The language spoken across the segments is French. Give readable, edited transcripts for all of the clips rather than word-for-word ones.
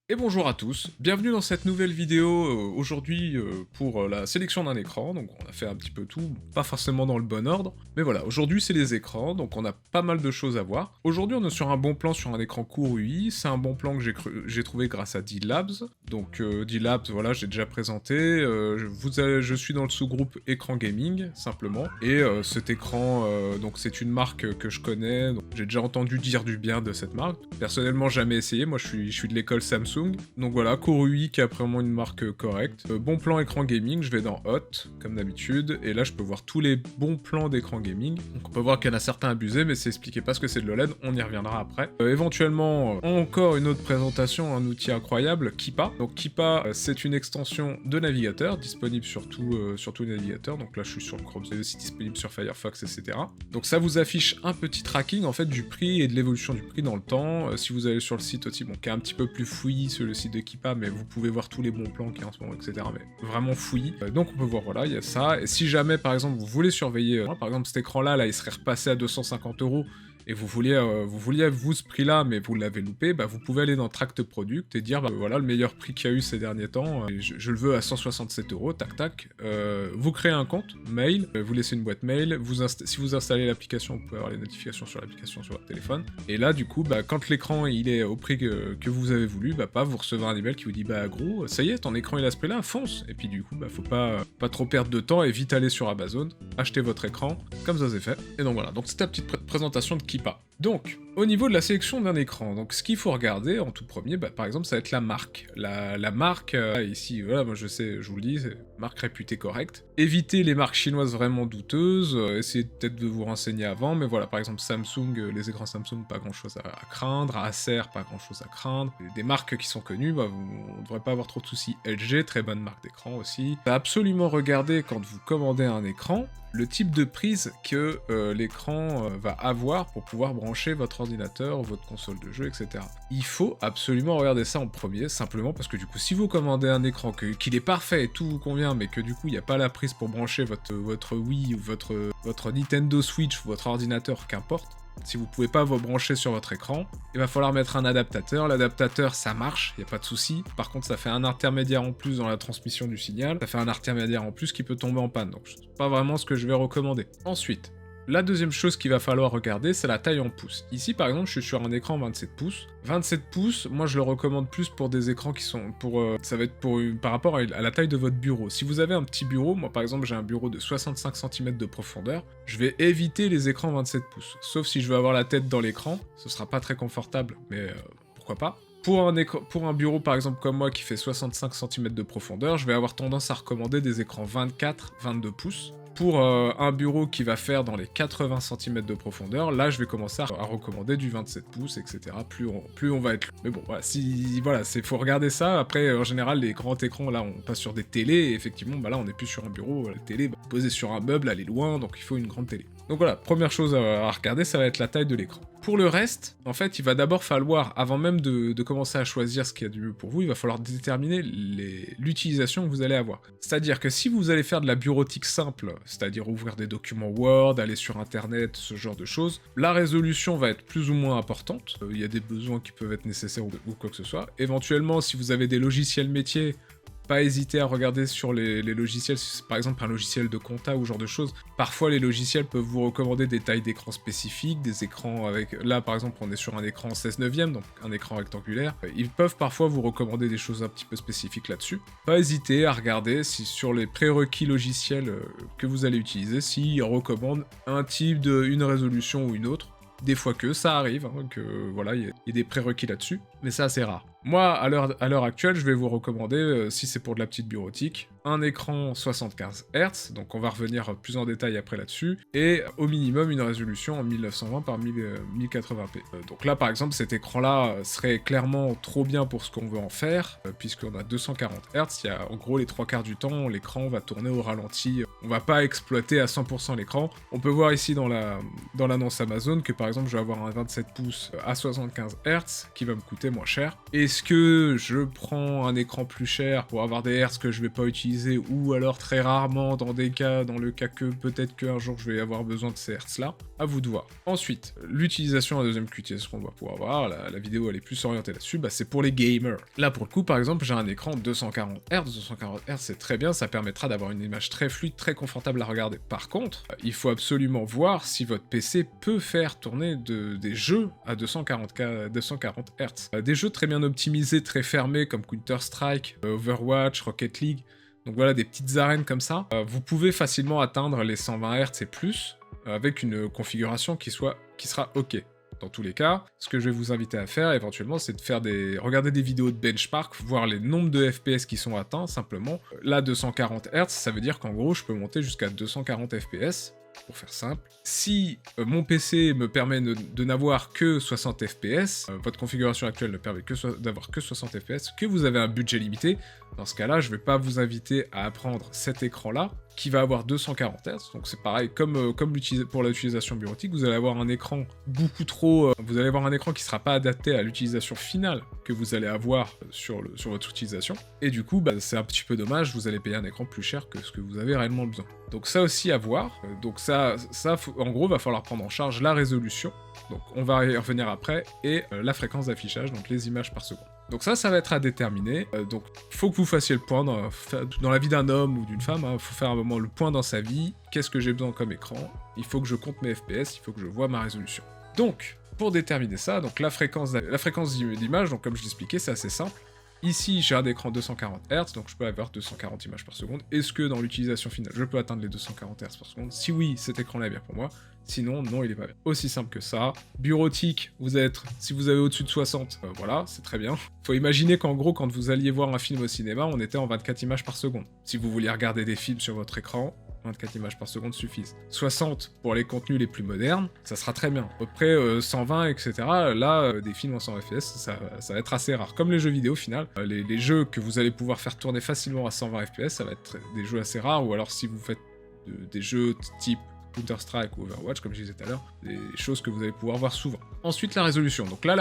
Et bonjour à tous, bienvenue dans cette nouvelle vidéo aujourd'hui pour la sélection d'un écran, donc on a fait un petit peu tout, pas forcément dans le bon ordre, mais voilà, aujourd'hui c'est les écrans, donc on a pas mal de choses à voir. Aujourd'hui on est sur un bon plan sur un écran court UI, c'est un bon plan que j'ai trouvé grâce à D-Labs, donc D-Labs, voilà, j'ai déjà présenté, je suis dans le sous-groupe écran gaming, simplement, et cet écran, donc c'est une marque que je connais, donc j'ai déjà entendu dire du bien de cette marque, personnellement jamais essayé, moi je suis de l'école Samsung. Donc voilà, Korui qui a vraiment une marque correcte. Bon plan écran gaming, je vais dans Hot, comme d'habitude, et là je peux voir tous les bons plans d'écran gaming. Donc on peut voir qu'il y en a certains abusés, mais c'est expliqué pas ce que c'est de l'OLED, on y reviendra après. Éventuellement, encore une autre présentation, un outil incroyable, Keepa. Donc Keepa, c'est une extension de navigateur, disponible sur tout navigateur, donc là je suis sur le Chrome, c'est aussi disponible sur Firefox, etc. Donc ça vous affiche un petit tracking en fait du prix et de l'évolution du prix dans le temps. Si vous allez sur le site aussi, bon, qui est un petit peu plus fouillis sur le site de Keepa, mais vous pouvez voir tous les bons plans qu'il y a en ce moment, etc. Mais vraiment fouillis. Donc on peut voir, voilà, il y a ça. Et si jamais, par exemple, vous voulez surveiller, par exemple, cet écran-là, il serait repassé à 250 € et vous vouliez ce prix-là, mais vous l'avez loupé, bah vous pouvez aller dans Tract Product et dire, bah voilà, le meilleur prix qu'il y a eu ces derniers temps, je le veux à 167 €, tac tac. Vous créez un compte, mail, vous laissez une boîte mail, si vous installez l'application, vous pouvez avoir les notifications sur l'application sur votre téléphone. Et là, du coup, bah, quand l'écran il est au prix que vous avez voulu, bah pas vous recevez un email qui vous dit, bah gros, ça y est, ton écran il a ce prix-là, fonce. Et puis du coup, bah faut pas trop perdre de temps et vite aller sur Amazon, acheter votre écran, comme ça c'est fait. Et donc voilà, donc c'était la petite présentation de Keepa. Donc, au niveau de la sélection d'un écran, donc ce qu'il faut regarder en tout premier, bah, par exemple, ça va être la marque. La marque, ici, voilà, moi je sais, je vous le dis, c'est une marque réputée correcte. Évitez les marques chinoises vraiment douteuses, essayez peut-être de vous renseigner avant, mais voilà, par exemple Samsung, les écrans Samsung, pas grand-chose à craindre, Acer, pas grand-chose à craindre. Des marques qui sont connues, bah, on ne devrait pas avoir trop de soucis. LG, très bonne marque d'écran aussi. Absolument regarder quand vous commandez un écran, le type de prise que l'écran va avoir pour pouvoir brancher votre ordinateur, votre console de jeu, etc. Il faut absolument regarder ça en premier, simplement parce que du coup, si vous commandez un écran qu'il est parfait et tout vous convient, mais que du coup, il n'y a pas la prise pour brancher votre Wii ou votre Nintendo Switch ou votre ordinateur, qu'importe, si vous pouvez pas vous brancher sur votre écran, il va falloir mettre un adaptateur. L'adaptateur, ça marche, il n'y a pas de souci. Par contre, ça fait un intermédiaire en plus dans la transmission du signal. Ça fait un intermédiaire en plus qui peut tomber en panne. Donc, c'est pas vraiment ce que je vais recommander. Ensuite, la deuxième chose qu'il va falloir regarder, c'est la taille en pouces. Ici, par exemple, je suis sur un écran 27 pouces. 27 pouces, moi, je le recommande plus pour des écrans qui sont ça va être par rapport à la taille de votre bureau. Si vous avez un petit bureau, moi, par exemple, j'ai un bureau de 65 cm de profondeur, je vais éviter les écrans 27 pouces. Sauf si je veux avoir la tête dans l'écran, ce sera pas très confortable, mais pourquoi pas. Pour un bureau, par exemple, comme moi, qui fait 65 cm de profondeur, je vais avoir tendance à recommander des écrans 24-22 pouces. Pour un bureau qui va faire dans les 80 cm de profondeur, là je vais commencer à recommander du 27 pouces, etc. Plus on va être... Mais bon, voilà, faut regarder ça. Après, en général, les grands écrans, là, on passe sur des télés, et effectivement, bah là, on n'est plus sur un bureau, la télé, posée sur un meuble, elle est loin, donc il faut une grande télé. Donc voilà, première chose à regarder, ça va être la taille de l'écran. Pour le reste, en fait, il va d'abord falloir, avant même de commencer à choisir ce qu'il y a du mieux pour vous, il va falloir déterminer l'utilisation que vous allez avoir. C'est-à-dire que si vous allez faire de la bureautique simple, c'est-à-dire ouvrir des documents Word, aller sur Internet, ce genre de choses, la résolution va être plus ou moins importante. Il y a des besoins qui peuvent être nécessaires ou quoi que ce soit. Éventuellement, si vous avez des logiciels métiers, pas hésiter à regarder sur les logiciels, si c'est par exemple un logiciel de compta ou ce genre de choses. Parfois, les logiciels peuvent vous recommander des tailles d'écran spécifiques, des écrans avec... Là, par exemple, on est sur un écran 16/9, donc un écran rectangulaire. Ils peuvent parfois vous recommander des choses un petit peu spécifiques là-dessus. Pas hésiter à regarder si sur les prérequis logiciels que vous allez utiliser, s'ils recommandent un type une résolution ou une autre. Des fois que ça arrive, que voilà, il y a des prérequis là-dessus, mais c'est assez rare. Moi, à l'heure actuelle, je vais vous recommander, si c'est pour de la petite bureautique, un écran 75 Hz, donc on va revenir plus en détail après là-dessus, et au minimum une résolution en 1920 par 1080p. Donc là, par exemple, cet écran-là serait clairement trop bien pour ce qu'on veut en faire, puisqu'on a 240 Hz, il y a en gros les 3/4 du temps, l'écran va tourner au ralenti, on va pas exploiter à 100% l'écran. On peut voir ici dans l'annonce Amazon que par exemple, je vais avoir un 27 pouces à 75 Hz qui va me coûter moins cher. Est-ce que je prends un écran plus cher pour avoir des Hz que je vais pas utiliser utiliser, ou alors très rarement dans le cas que peut-être qu'un jour je vais avoir besoin de ces hertz-là, à vous de voir. Ensuite, l'utilisation à deuxième QTS qu'on va pouvoir voir, la vidéo elle est plus orientée là-dessus, c'est pour les gamers. Là pour le coup, par exemple, j'ai un écran 240 Hz, 240 Hz c'est très bien, ça permettra d'avoir une image très fluide, très confortable à regarder. Par contre, il faut absolument voir si votre PC peut faire tourner des jeux à 240 Hz. Des jeux très bien optimisés, très fermés, comme Counter-Strike, Overwatch, Rocket League, donc voilà, des petites arènes comme ça. Vous pouvez facilement atteindre les 120 Hz et plus, avec une configuration qui sera OK. Dans tous les cas, ce que je vais vous inviter à faire éventuellement, c'est de regarder des vidéos de benchmark, voir les nombres de FPS qui sont atteints, simplement. Là, 240 Hz, ça veut dire qu'en gros, je peux monter jusqu'à 240 FPS, pour faire simple. Si mon PC me permet de n'avoir que 60 FPS, votre configuration actuelle ne permet d'avoir que 60 FPS, que vous avez un budget limité, dans ce cas-là, je ne vais pas vous inviter à apprendre cet écran-là, qui va avoir 240 Hz, donc c'est pareil, comme pour l'utilisation bureautique, vous allez avoir un écran beaucoup trop... vous allez avoir un écran qui ne sera pas adapté à l'utilisation finale que vous allez avoir sur votre utilisation, et du coup, c'est un petit peu dommage, vous allez payer un écran plus cher que ce que vous avez réellement besoin. Donc ça aussi à voir, donc ça en gros, va falloir prendre en charge la résolution, donc on va y revenir après, et la fréquence d'affichage, donc les images par seconde. Donc ça va être à déterminer, donc faut que vous fassiez le point dans la vie d'un homme ou d'une femme, il faut faire un moment le point dans sa vie, qu'est-ce que j'ai besoin comme écran, il faut que je compte mes FPS, il faut que je vois ma résolution. Donc, pour déterminer ça, donc la fréquence d'image, donc comme je l'expliquais, c'est assez simple. Ici, j'ai un écran 240 Hz, donc je peux avoir 240 images par seconde. Est-ce que dans l'utilisation finale, je peux atteindre les 240 Hz par seconde? Si oui, cet écran-là est bien pour moi. Sinon, non, il est pas bien. Aussi simple que ça. Bureautique, si vous avez au-dessus de 60, voilà, c'est très bien. Faut imaginer qu'en gros, quand vous alliez voir un film au cinéma, on était en 24 images par seconde. Si vous vouliez regarder des films sur votre écran, 24 images par seconde suffisent. 60 pour les contenus les plus modernes, ça sera très bien. Après 120, etc., là, des films en 100 FPS, ça va être assez rare. Comme les jeux vidéo, au final, les jeux que vous allez pouvoir faire tourner facilement à 120 FPS, ça va être des jeux assez rares, ou alors si vous faites des jeux type Counter-Strike ou Overwatch, comme je disais tout à l'heure, des choses que vous allez pouvoir voir souvent. Ensuite, la résolution. Donc là,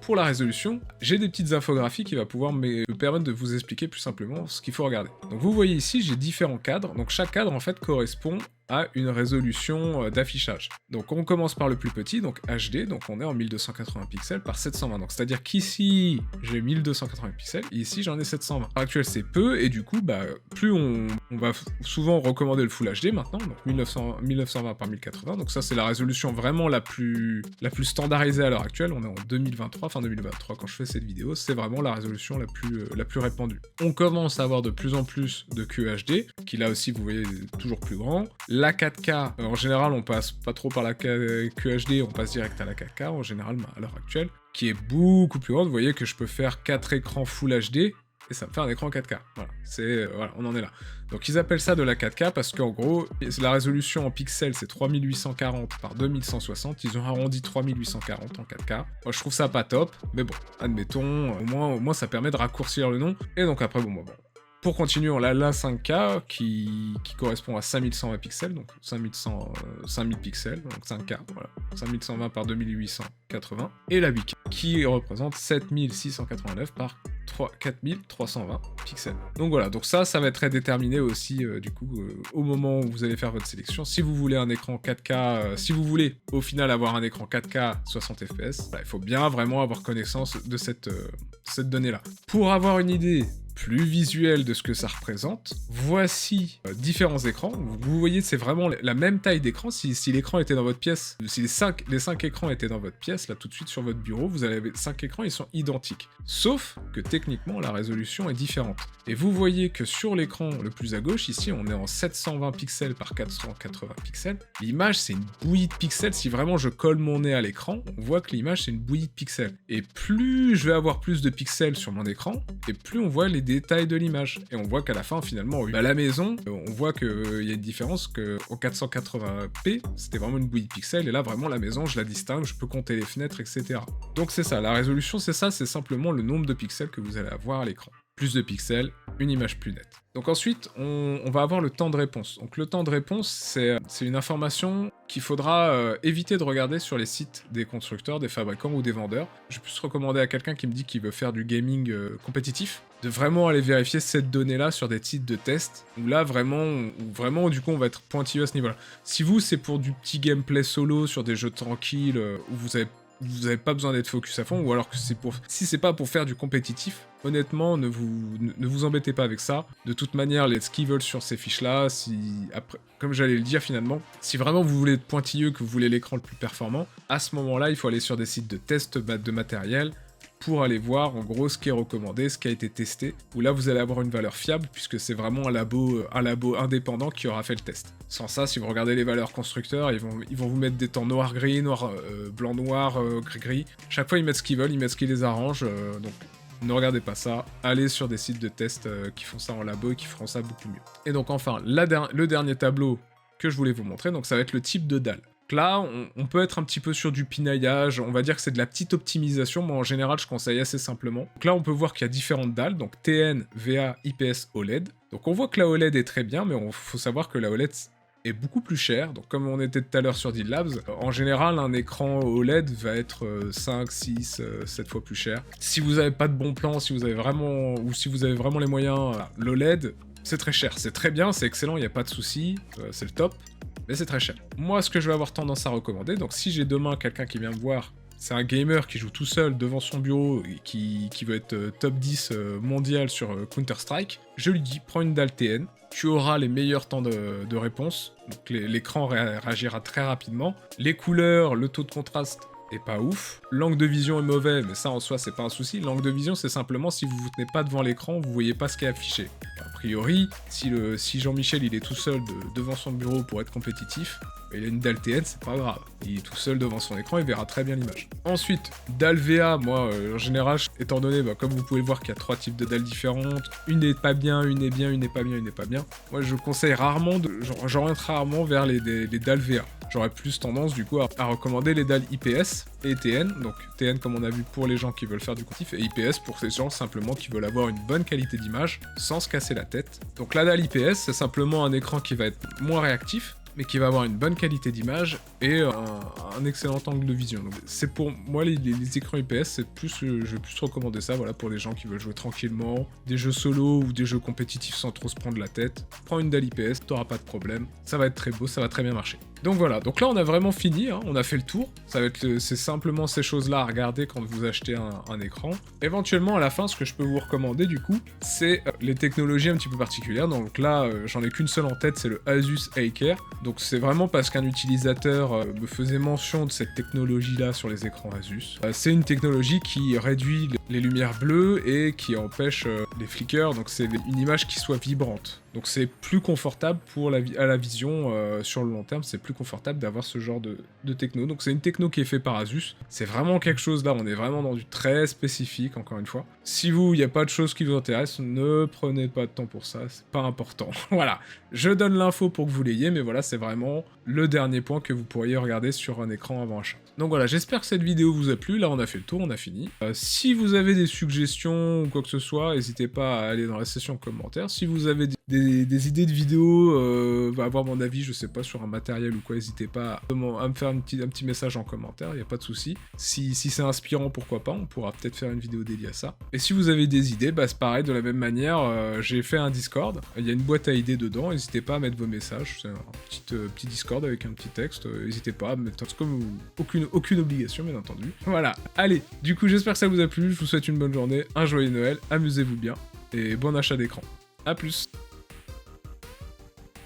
pour la résolution, j'ai des petites infographies qui vont pouvoir me permettre de vous expliquer plus simplement ce qu'il faut regarder. Donc vous voyez ici, j'ai différents cadres. Donc chaque cadre, en fait, correspond à une résolution d'affichage. Donc on commence par le plus petit, donc HD, donc on est en 1280 pixels par 720. Donc c'est-à-dire qu'ici, j'ai 1280 pixels, et ici, j'en ai 720. À l'heure actuelle, c'est peu, et du coup, plus on va souvent recommander le Full HD maintenant, donc 1920 par 1080. Donc ça, c'est la résolution vraiment la plus standardisée à l'heure actuelle. On est en 2023, fin 2023 quand je fais cette vidéo, c'est vraiment la résolution la plus répandue. On commence à avoir de plus en plus de QHD, qui là aussi, vous voyez, est toujours plus grand. La 4K, en général, on passe pas trop par la QHD, on passe direct à la 4K, en général, à l'heure actuelle, qui est beaucoup plus grande. Vous voyez que je peux faire 4 écrans Full HD, et ça me fait un écran 4K. Voilà, voilà, on en est là. Donc ils appellent ça de la 4K parce qu'en gros, la résolution en pixels, c'est 3840 par 2160. Ils ont arrondi 3840 en 4K. Moi, je trouve ça pas top, mais bon, admettons, au moins ça permet de raccourcir le nom. Et donc après, bon. Pour continuer, on a la 5K qui correspond à 5120 pixels, donc 5000 pixels, donc 5K, voilà. 5120 par 2880. Et la 8K qui représente 7689 par 4320 pixels. Donc voilà, donc ça va être déterminé aussi du coup au moment où vous allez faire votre sélection. Si vous voulez un écran 4K, si vous voulez au final avoir un écran 4K 60 fps, il faut bien vraiment avoir connaissance de cette donnée-là. Pour avoir une idée plus visuel de ce que ça représente, voici différents écrans. Vous voyez, c'est vraiment la même taille d'écran. Si l'écran était dans votre pièce, si les 5 écrans étaient dans votre pièce, là tout de suite sur votre bureau, vous avez 5 écrans, ils sont identiques. Sauf que techniquement, la résolution est différente. Et vous voyez que sur l'écran le plus à gauche, ici, on est en 720 pixels par 480 pixels. L'image, c'est une bouillie de pixels. Si vraiment je colle mon nez à l'écran, on voit que l'image, c'est une bouillie de pixels. Et plus je vais avoir plus de pixels sur mon écran, et plus on voit les détails de l'image. Et on voit qu'à la fin, finalement, à la maison, on voit qu'il y a une différence qu'en 480p, c'était vraiment une bouillie de pixels, et là, vraiment, la maison, je la distingue, je peux compter les fenêtres, etc. Donc c'est ça, la résolution, c'est ça, c'est simplement le nombre de pixels que vous allez avoir à l'écran. Plus de pixels, une image plus nette. Donc ensuite, on va avoir le temps de réponse. Donc le temps de réponse, c'est une information qu'il faudra éviter de regarder sur les sites des constructeurs, des fabricants ou des vendeurs. Je peux plus recommander à quelqu'un qui me dit qu'il veut faire du gaming compétitif, de vraiment aller vérifier cette donnée-là sur des sites de test, où là, vraiment, du coup, on va être pointilleux à ce niveau-là. Si vous, c'est pour du petit gameplay solo sur des jeux tranquilles, où vous avez pas besoin d'être focus à fond, ou alors que si c'est pas pour faire du compétitif, honnêtement, ne vous embêtez pas avec ça. De toute manière, ce qu'ils veulent sur ces fiches-là, après, comme j'allais le dire finalement, si vraiment vous voulez être pointilleux, que vous voulez l'écran le plus performant, à ce moment-là, il faut aller sur des sites de test de matériel, pour aller voir en gros ce qui est recommandé, ce qui a été testé, où là vous allez avoir une valeur fiable, puisque c'est vraiment un labo indépendant qui aura fait le test. Sans ça, si vous regardez les valeurs constructeurs, ils vont vous mettre des temps noir-gris, blanc-noir, gris-gris. Chaque fois ils mettent ce qu'ils veulent, ils mettent ce qui les arrange, donc ne regardez pas ça, allez sur des sites de test qui font ça en labo et qui feront ça beaucoup mieux. Et donc enfin, le dernier tableau que je voulais vous montrer, donc ça va être le type de dalle. Là, on peut être un petit peu sur du pinaillage, on va dire que c'est de la petite optimisation, moi en général je conseille assez simplement. Donc là on peut voir qu'il y a différentes dalles, donc TN, VA, IPS, OLED. Donc on voit que la OLED est très bien, mais il faut savoir que la OLED est beaucoup plus chère. Donc comme on était tout à l'heure sur D-Labs, en général un écran OLED va être 5, 6, 7 fois plus cher. Si vous n'avez pas de bon plan, si vous avez vraiment les moyens, l'OLED, c'est très cher. C'est très bien, c'est excellent, il n'y a pas de souci, c'est le top. Mais c'est très cher. Moi, ce que je vais avoir tendance à recommander, donc si j'ai demain quelqu'un qui vient me voir, c'est un gamer qui joue tout seul devant son bureau et qui veut être top 10 mondial sur Counter-Strike, je lui dis, prends une dalle TN, tu auras les meilleurs temps de réponse, donc l'écran réagira très rapidement, les couleurs, le taux de contraste est pas ouf, l'angle de vision est mauvais, mais ça en soi c'est pas un souci, l'angle de vision c'est simplement si vous vous tenez pas devant l'écran, vous voyez pas ce qui est affiché. A priori, si Jean-Michel il est tout seul devant son bureau pour être compétitif, il a une dalle TN, c'est pas grave. Il est tout seul devant son écran, il verra très bien l'image. Ensuite, dalle VA, moi en général, étant donné, comme vous pouvez le voir qu'il y a 3 types de dalles différentes, une n'est pas bien, une est bien, une n'est pas bien, une n'est pas bien. Moi je conseille rarement, j'oriente rarement vers les dalles VA. J'aurais plus tendance du coup à recommander les dalles IPS et TN, donc TN comme on a vu pour les gens qui veulent faire du compétitif, et IPS pour ces gens simplement qui veulent avoir une bonne qualité d'image sans se casser la tête. Donc la dalle IPS c'est simplement un écran qui va être moins réactif, mais qui va avoir une bonne qualité d'image et un excellent angle de vision. Donc c'est pour moi les écrans IPS, je vais plus recommander ça, voilà, pour les gens qui veulent jouer tranquillement, des jeux solo ou des jeux compétitifs sans trop se prendre la tête. Prends une dalle IPS, t'auras pas de problème, ça va être très beau, ça va très bien marcher. Donc voilà, donc là on a vraiment fini, hein, on a fait le tour, c'est simplement ces choses-là à regarder quand vous achetez un écran. Éventuellement à la fin, ce que je peux vous recommander du coup, c'est les technologies un petit peu particulières, donc là j'en ai qu'une seule en tête, c'est le Asus A-Care, donc c'est vraiment parce qu'un utilisateur me faisait mention de cette technologie-là sur les écrans Asus. C'est une technologie qui réduit les lumières bleues et qui empêche les flickers, donc c'est une image qui soit vibrante. Donc c'est plus confortable à la vision sur le long terme, c'est plus confortable d'avoir ce genre de techno. Donc c'est une techno qui est faite par Asus. C'est vraiment quelque chose là, on est vraiment dans du très spécifique, encore une fois. Si il n'y a pas de choses qui vous intéressent, ne prenez pas de temps pour ça, c'est pas important. Voilà, je donne l'info pour que vous l'ayez, mais voilà, c'est vraiment le dernier point que vous pourriez regarder sur un écran avant achat. Donc voilà, j'espère que cette vidéo vous a plu, là on a fait le tour, on a fini. Si vous avez des suggestions ou quoi que ce soit, n'hésitez pas à aller dans la section commentaires. Si vous avez des idées de vidéos, avoir mon avis, je sais pas, sur un matériel ou quoi, n'hésitez pas à me faire un petit message en commentaire, il n'y a pas de souci. Si c'est inspirant, pourquoi pas, on pourra peut-être faire une vidéo dédiée à ça. Et si vous avez des idées, c'est pareil, de la même manière, j'ai fait un Discord, il y a une boîte à idées dedans, n'hésitez pas à mettre vos messages, c'est un petit Discord avec un petit texte, n'hésitez pas à mettre comme aucune obligation, bien entendu. Voilà, allez, du coup j'espère que ça vous a plu, je vous souhaite une bonne journée, un joyeux Noël, amusez-vous bien, et bon achat d'écran. A plus.